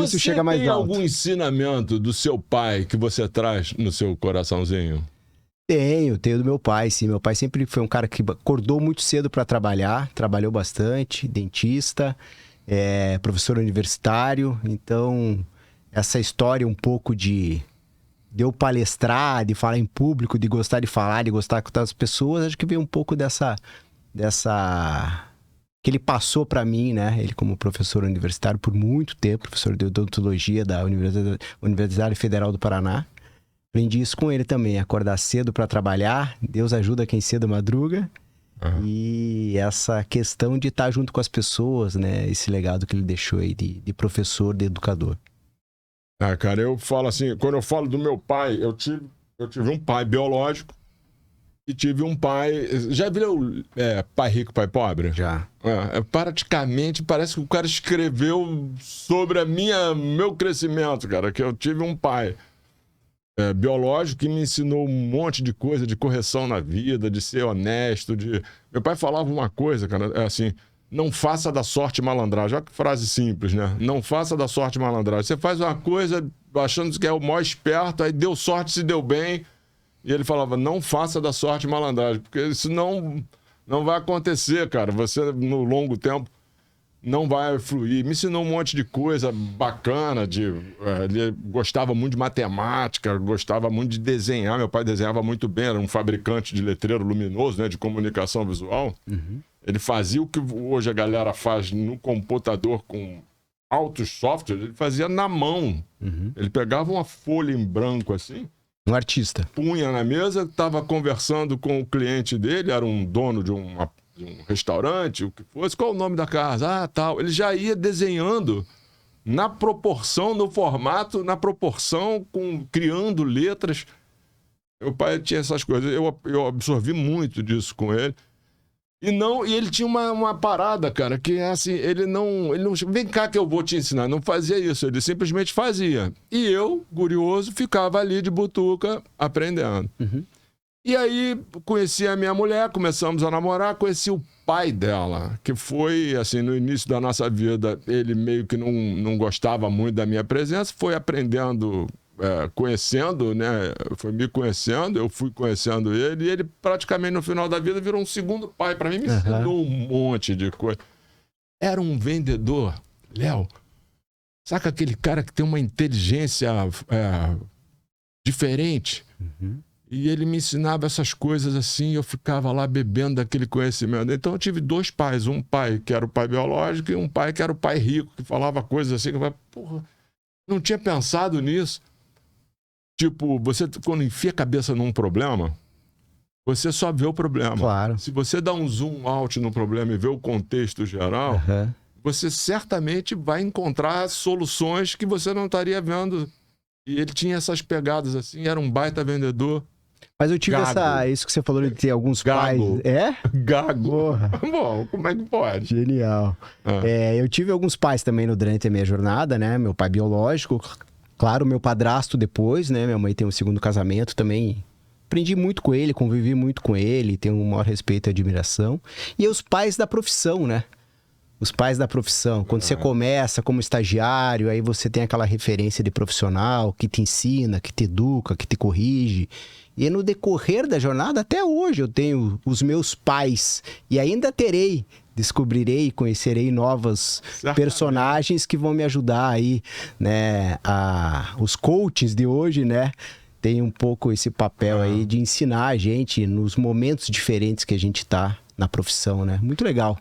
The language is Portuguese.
isso chega mais alto. Você tem algum ensinamento do seu pai que você traz no seu coraçãozinho? Tenho do meu pai, sim. Meu pai sempre foi um cara que acordou muito cedo para trabalhar, trabalhou bastante, dentista, professor universitário. Então, essa história um pouco de eu palestrar, de falar em público, de gostar de falar, de gostar com as pessoas, acho que veio um pouco dessa que ele passou para mim, né? Ele como professor universitário por muito tempo, professor de odontologia da Universidade Federal do Paraná. Aprendi isso com ele também, acordar cedo para trabalhar, Deus ajuda quem cedo madruga. Uhum. E essa questão de estar junto com as pessoas, né? Esse legado que ele deixou aí de professor, de educador. Cara, eu falo assim, quando eu falo do meu pai, eu tive um pai biológico e tive um pai... Já viu Pai Rico, Pai Pobre? Já. Praticamente, parece que o cara escreveu sobre meu crescimento, cara, que eu tive um pai biológico que me ensinou um monte de coisa, de correção na vida, de ser honesto, Meu pai falava uma coisa, cara, assim... Não faça da sorte malandragem. Olha que frase simples, né? Não faça da sorte malandragem. Você faz uma coisa achando que é o maior esperto, aí deu sorte, se deu bem. E ele falava, não faça da sorte malandragem, porque isso não vai acontecer, cara. Você, no longo tempo, não vai fluir. Me ensinou um monte de coisa bacana. Ele gostava muito de matemática, gostava muito de desenhar. Meu pai desenhava muito bem, era um fabricante de letreiro luminoso, né, de comunicação visual. Uhum. Ele fazia o que hoje a galera faz no computador com altos softwares, ele fazia na mão. Uhum. Ele pegava uma folha em branco assim. Um artista. Punha na mesa, estava conversando com o cliente dele, era um dono de um restaurante, o que fosse. Qual o nome da casa? Tal. Ele já ia desenhando na proporção, no formato, na proporção, criando letras. Meu pai tinha essas coisas. Eu absorvi muito disso com ele. E ele tinha uma parada, cara, que é assim, ele não... Vem cá que eu vou te ensinar. Não fazia isso, ele simplesmente fazia. E eu, curioso, ficava ali de butuca aprendendo. Uhum. E aí, conheci a minha mulher, começamos a namorar, conheci o pai dela, que foi, assim, no início da nossa vida, ele meio que não gostava muito da minha presença, foi aprendendo... conhecendo, né? Foi me conhecendo, eu fui conhecendo ele, e ele praticamente no final da vida virou um segundo pai para mim, me ensinou um monte de coisa. Era um vendedor, Léo, saca aquele cara que tem uma inteligência diferente? Uhum. E ele me ensinava essas coisas assim, eu ficava lá bebendo daquele conhecimento. Então eu tive dois pais, um pai que era o pai biológico e um pai que era o pai rico, que falava coisas assim, que eu falava, porra, não tinha pensado nisso. Tipo, você quando enfia a cabeça num problema, você só vê o problema. Claro. Se você dá um zoom out no problema e vê o contexto geral, você certamente vai encontrar soluções que você não estaria vendo. E ele tinha essas pegadas assim, era um baita vendedor. Mas eu tive isso que você falou de ter alguns pais... Gago. Porra. Bom, como é que pode? Genial. Eu tive alguns pais também durante a minha jornada, né? Meu pai biológico... Claro, meu padrasto depois, né? Minha mãe tem um segundo casamento também. Aprendi muito com ele, convivi muito com ele, tenho um maior respeito e admiração. E os pais da profissão, né? Os pais da profissão. Quando você começa como estagiário, aí você tem aquela referência de profissional que te ensina, que te educa, que te corrige. E no decorrer da jornada, até hoje eu tenho os meus pais. E ainda descobrirei, conhecerei novos personagens que vão me ajudar aí, né? Os coaches de hoje, né? Tem um pouco esse papel aí de ensinar a gente nos momentos diferentes que a gente tá na profissão, né? Muito legal.